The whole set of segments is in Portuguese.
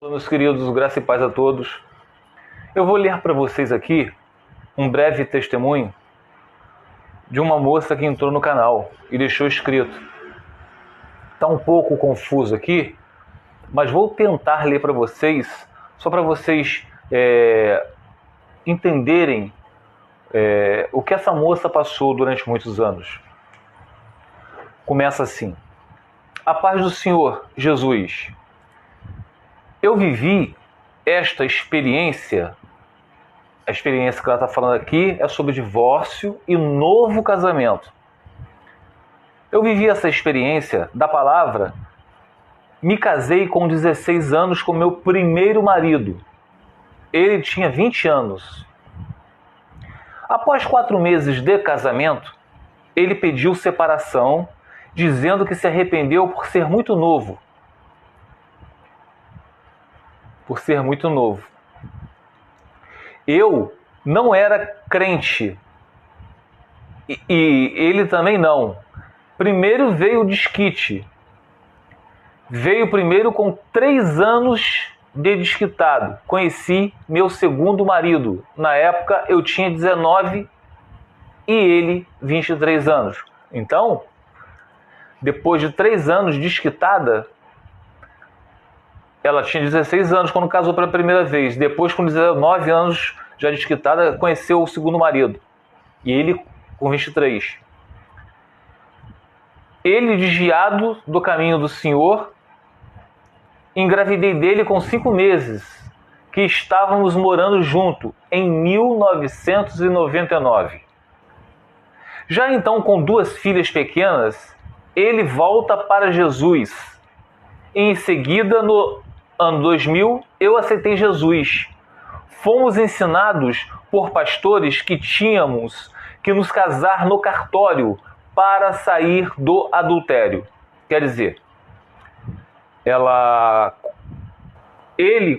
Olá, meus queridos, graça e paz a todos. Eu vou ler para vocês aqui um breve testemunho de uma moça que entrou no canal e deixou escrito. Está um pouco confuso aqui, mas vou tentar ler para vocês, só para vocês entenderem o que essa moça passou durante muitos anos. Começa assim: a paz do Senhor Jesus. Eu vivi esta experiência, a experiência que ela está falando aqui é sobre divórcio e novo casamento. Eu vivi essa experiência da palavra, me casei com 16 anos com meu primeiro marido. Ele tinha 20 anos. Após 4 meses de casamento, ele pediu separação, dizendo que se arrependeu por ser muito novo. Eu não era crente e ele também não. Primeiro veio o desquite. Veio primeiro com 3 anos de desquitado. Conheci meu segundo marido. Na época eu tinha 19 e ele 23 anos. Então, depois de 3 anos desquitada, ela tinha 16 anos quando casou pela primeira vez. Depois, com 19 anos já desquitada, conheceu o segundo marido. E ele com 23. Ele desviado do caminho do Senhor, engravidei dele com 5 meses, que estávamos morando junto, em 1999. Já então, com 2 filhas pequenas, ele volta para Jesus. Em seguida, no ano 2000, eu aceitei Jesus. Fomos ensinados por pastores que tínhamos que nos casar no cartório para sair do adultério. Quer dizer,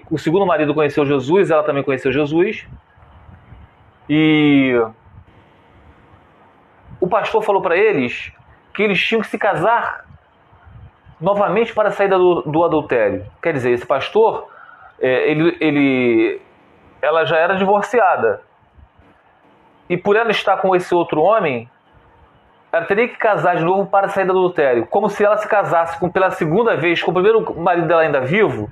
o segundo marido conheceu Jesus, ela também conheceu Jesus. E o pastor falou para eles que eles tinham que se casar novamente para sair do adultério. Quer dizer, esse pastor, ela já era divorciada. E por ela estar com esse outro homem, ela teria que casar de novo para sair do adultério. Como se ela se casasse pela segunda vez com o primeiro marido dela ainda vivo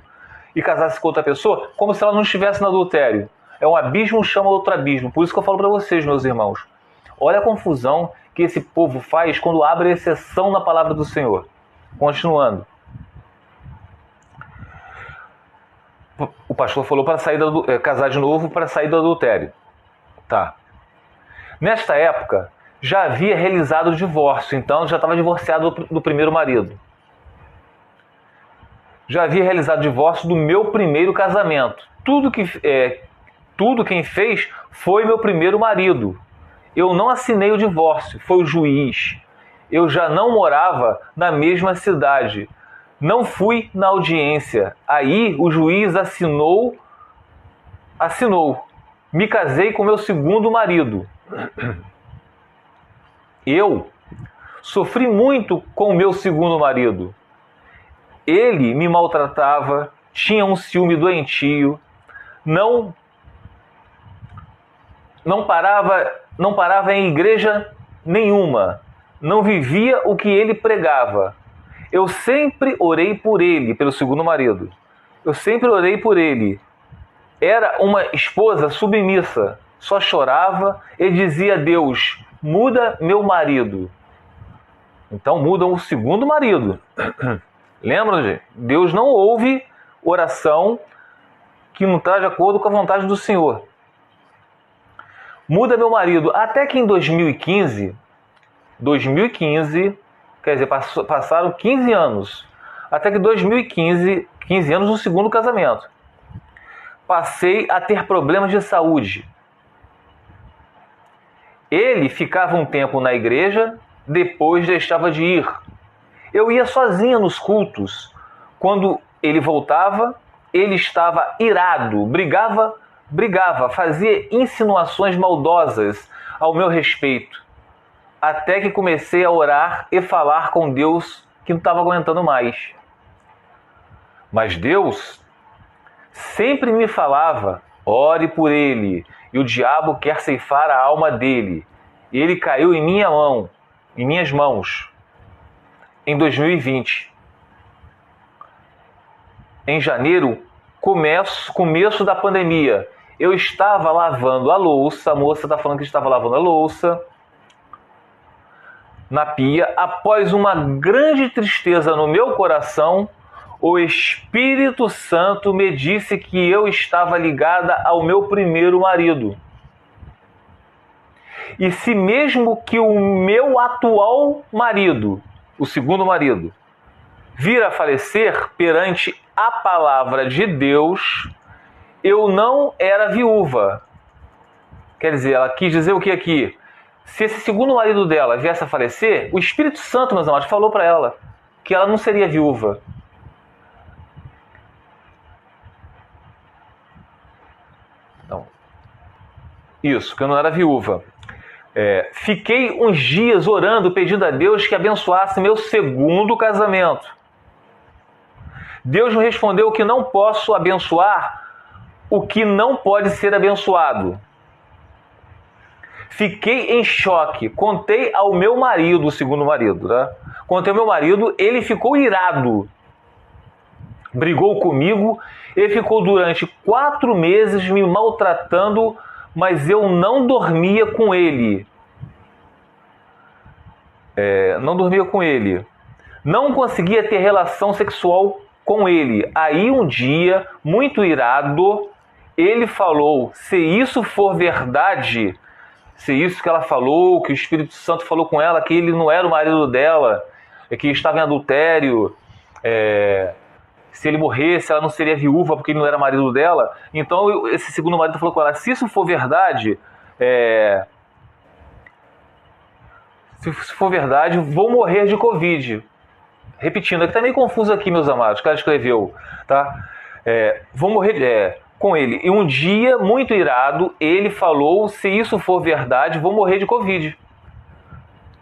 e casasse com outra pessoa, como se ela não estivesse no adultério. É um abismo chama outro abismo. Por isso que eu falo para vocês, meus irmãos. Olha a confusão que esse povo faz quando abre exceção na palavra do Senhor. Continuando. O pastor falou para casar de novo para sair do adultério. Tá. Nesta época, já havia realizado o divórcio, então já estava divorciado do primeiro marido. Já havia realizado o divórcio do meu primeiro casamento. Tudo quem fez foi meu primeiro marido. Eu não assinei o divórcio, foi o juiz. Eu já não morava na mesma cidade. Não fui na audiência. Aí o juiz assinou. Me casei com meu segundo marido. Eu sofri muito com o meu segundo marido. Ele me maltratava, tinha um ciúme doentio, não parava em igreja nenhuma, não vivia o que ele pregava. Eu sempre orei por ele, pelo segundo marido. Eu sempre orei por ele. Era uma esposa submissa, só chorava e dizia a Deus: muda meu marido. Então mudam o segundo marido. Lembra, gente? Deus não ouve oração que não está de acordo com a vontade do Senhor. Muda meu marido. Até que em 2015, quer dizer, passaram 15 anos. Até que 2015, 15 anos no segundo casamento. Passei a ter problemas de saúde. Ele ficava um tempo na igreja, depois deixava de ir. Eu ia sozinha nos cultos. Quando ele voltava, ele estava irado, brigava, fazia insinuações maldosas ao meu respeito. Até que comecei a orar e falar com Deus que não estava aguentando mais. Mas Deus sempre me falava: ore por ele, e o diabo quer ceifar a alma dele. E ele caiu em minhas mãos, em 2020. Em janeiro, começo da pandemia, eu estava lavando a louça, a moça está falando que estava lavando a louça na pia. Após uma grande tristeza no meu coração, o Espírito Santo me disse que eu estava ligada ao meu primeiro marido. E se mesmo que o meu atual marido, o segundo marido, vir a falecer, perante a palavra de Deus, eu não era viúva. Quer dizer, ela quis dizer o que aqui? Se esse segundo marido dela viesse a falecer, o Espírito Santo, meus amados, falou para ela que ela não seria viúva. Então, isso, que eu não era viúva. Fiquei uns dias orando, pedindo a Deus que abençoasse meu segundo casamento. Deus me respondeu que não posso abençoar o que não pode ser abençoado. Fiquei em choque. Contei ao meu marido, o segundo marido, né? Contei ao meu marido, ele ficou irado. Brigou comigo, ele ficou durante 4 meses me maltratando, mas eu não dormia com ele. Não dormia com ele. Não conseguia ter relação sexual com ele. Aí um dia, muito irado, ele falou: se isso for verdade, se isso que ela falou, que o Espírito Santo falou com ela, que ele não era o marido dela, que estava em adultério, se ele morresse, ela não seria viúva porque ele não era marido dela. Então esse segundo marido falou com ela: se isso for verdade, se for verdade, vou morrer de Covid. Repetindo, aqui está meio confuso aqui, meus amados, o cara escreveu, tá? Vou morrer com ele. E um dia, muito irado, ele falou: se isso for verdade, vou morrer de Covid.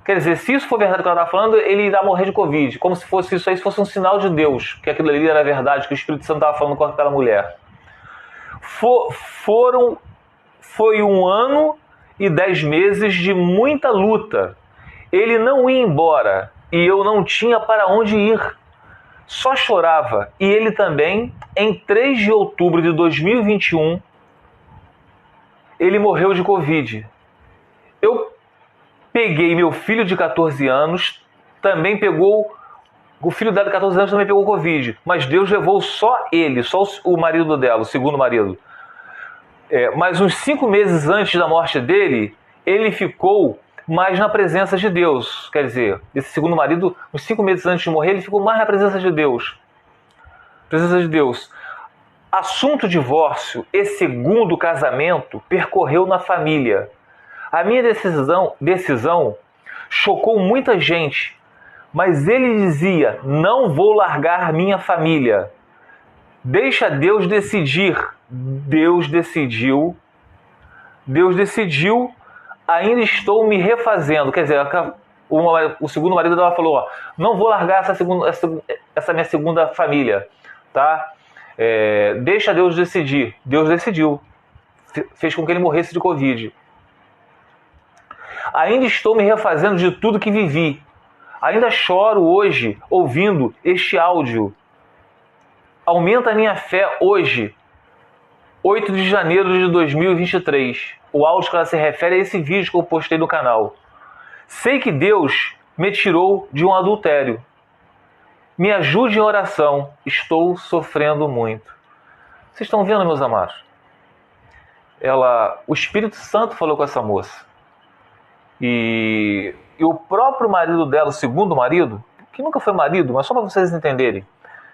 Quer dizer, se isso for verdade o que ela está falando, ele irá morrer de Covid. Como se isso aí fosse um sinal de Deus, que aquilo ali era verdade, que o Espírito Santo estava falando com aquela mulher. Foi 1 ano e 10 meses de muita luta. Ele não ia embora e eu não tinha para onde ir. Só chorava. E ele também, em 3 de outubro de 2021, ele morreu de Covid. Eu peguei meu filho de 14 anos, também pegou... O filho dela de 14 anos também pegou Covid. Mas Deus levou só ele, só o marido dela, o segundo marido. Mas uns 5 meses antes da morte dele, ele ficou mais na presença de Deus. Quer dizer, esse segundo marido, uns 5 meses antes de morrer, ele ficou mais na presença de Deus. Presença de Deus. Assunto divórcio e segundo casamento percorreu na família. A minha decisão chocou muita gente, mas ele dizia: não vou largar minha família. Deixa Deus decidir. Deus decidiu. Ainda estou me refazendo. Quer dizer, o segundo marido dela falou: não vou largar essa minha segunda família, tá? Deixa Deus decidir. Deus decidiu. Fez com que ele morresse de Covid. Ainda estou me refazendo de tudo que vivi. Ainda choro hoje ouvindo este áudio. Aumenta a minha fé hoje, 8 de janeiro de 2023. O áudio que ela se refere a esse vídeo que eu postei no canal. Sei que Deus me tirou de um adultério. Me ajude em oração. Estou sofrendo muito. Vocês estão vendo, meus amados? O Espírito Santo falou com essa moça. E o próprio marido dela, o segundo marido, que nunca foi marido, mas só para vocês entenderem,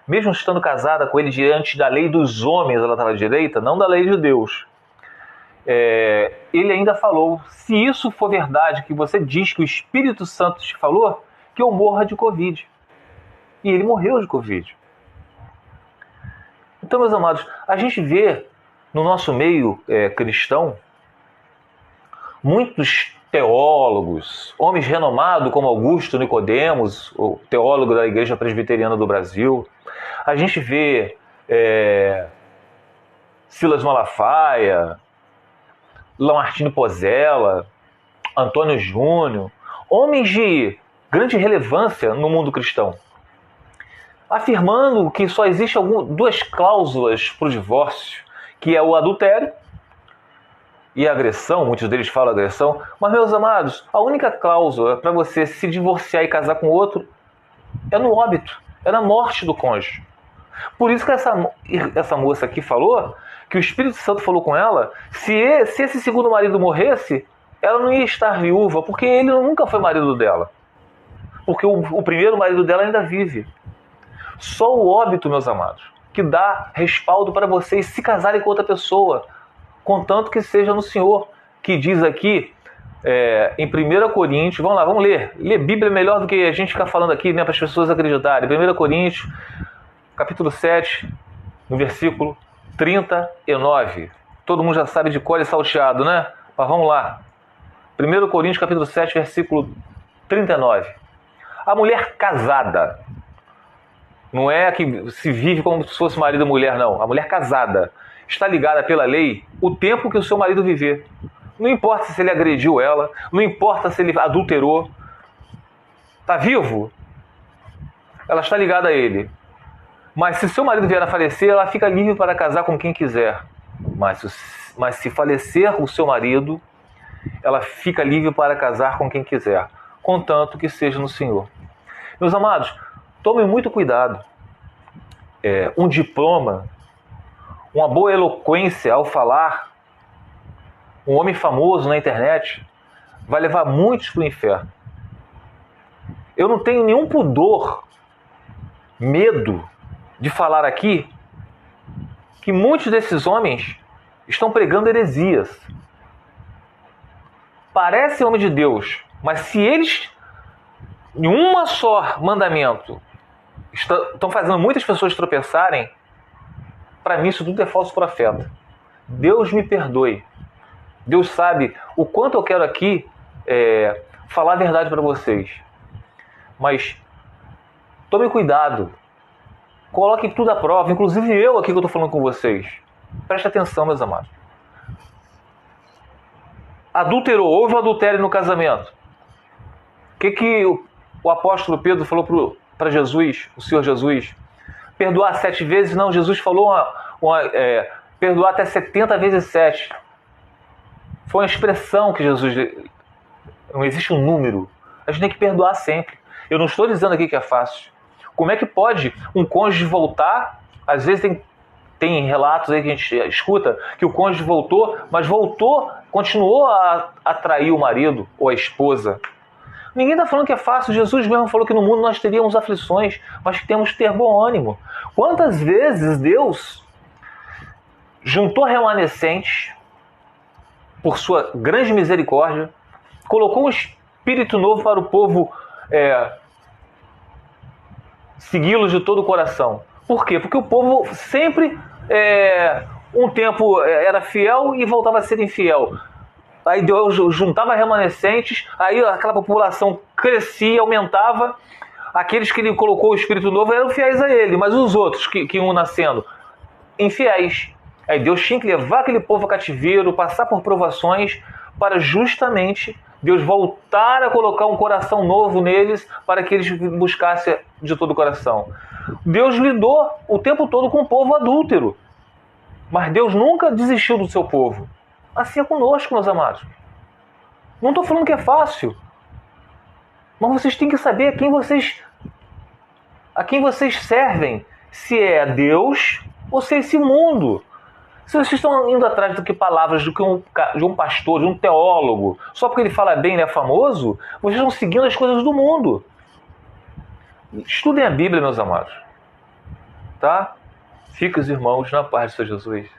mesmo estando casada com ele diante da lei dos homens, ela estava direita, não da lei de Deus. Ele ainda falou: se isso for verdade, que você diz que o Espírito Santo te falou, que eu morra de Covid. E ele morreu de Covid. Então, meus amados, a gente vê no nosso meio cristão muitos teólogos, homens renomados como Augusto Nicodemos, o teólogo da Igreja Presbiteriana do Brasil. A gente vê Silas Malafaia, Lamartine Pozella, Antônio Júnior, homens de grande relevância no mundo cristão, afirmando que só existe duas cláusulas para o divórcio, que é o adultério e a agressão. Muitos deles falam agressão, mas, meus amados, a única cláusula para você se divorciar e casar com outro é no óbito, é na morte do cônjuge. Por isso que essa moça aqui falou que o Espírito Santo falou com ela, se esse segundo marido morresse, ela não ia estar viúva, porque ele nunca foi marido dela. Porque o primeiro marido dela ainda vive. Só o óbito, meus amados, que dá respaldo para vocês se casarem com outra pessoa, contanto que seja no Senhor, que diz aqui em 1 Coríntios, vamos lá, vamos ler. Ler Bíblia é melhor do que a gente ficar falando aqui, né, para as pessoas acreditarem. 1 Coríntios, capítulo 7, no versículo 39. Todo mundo já sabe de cor e salteado, né? Mas vamos lá. 1 Coríntios, capítulo 7, versículo 39. A mulher casada, não é a que se vive como se fosse marido e mulher, não. A mulher casada está ligada pela lei o tempo que o seu marido viver. Não importa se ele agrediu ela, não importa se ele adulterou. Está vivo? Ela está ligada a ele. Mas se seu marido vier a falecer, ela fica livre para casar com quem quiser. Mas se falecer o seu marido, ela fica livre para casar com quem quiser, contanto que seja no Senhor. Meus amados, tomem muito cuidado. Um diploma, uma boa eloquência ao falar, um homem famoso na internet, vai levar muitos para o inferno. Eu não tenho nenhum pudor, medo de falar aqui que muitos desses homens estão pregando heresias. Parecem homens de Deus, mas se eles, em uma só mandamento, estão fazendo muitas pessoas tropeçarem, para mim isso tudo é falso profeta. Deus me perdoe. Deus sabe o quanto eu quero aqui falar a verdade para vocês. Mas tome cuidado. Coloquem tudo à prova, inclusive eu aqui que eu estou falando com vocês. Preste atenção, meus amados. Adulterou, houve um adultério no casamento. O que o apóstolo Pedro falou para Jesus, o Senhor Jesus? Perdoar 7 vezes? Não, Jesus falou perdoar até 70 vezes 7. Foi uma expressão que Jesus... Não existe um número. A gente tem que perdoar sempre. Eu não estou dizendo aqui que é fácil. Como é que pode um cônjuge voltar? Às vezes tem relatos aí que a gente escuta que o cônjuge voltou, mas continuou a atrair o marido ou a esposa. Ninguém está falando que é fácil. Jesus mesmo falou que no mundo nós teríamos aflições, mas que temos que ter bom ânimo. Quantas vezes Deus juntou remanescentes por sua grande misericórdia, colocou um espírito novo para o povo segui-los de todo o coração. Por quê? Porque o povo sempre, um tempo era fiel e voltava a ser infiel. Aí Deus juntava remanescentes, aí aquela população crescia, aumentava. Aqueles que ele colocou o Espírito Novo eram fiéis a ele, mas os outros que iam nascendo, infiéis. Aí Deus tinha que levar aquele povo a cativeiro, passar por provações, para justamente Deus voltar a colocar um coração novo neles, para que eles buscassem de todo o coração. Deus lidou o tempo todo com o povo adúltero, mas Deus nunca desistiu do seu povo. Assim é conosco, meus amados. Não estou falando que é fácil, mas vocês têm que saber a quem vocês servem, se é a Deus ou se é esse mundo. Se vocês estão indo atrás do que palavras de um pastor, de um teólogo, só porque ele fala bem, ele é famoso, vocês estão seguindo as coisas do mundo. Estudem a Bíblia, meus amados. Tá? Fiquem os irmãos na paz de Senhor Jesus.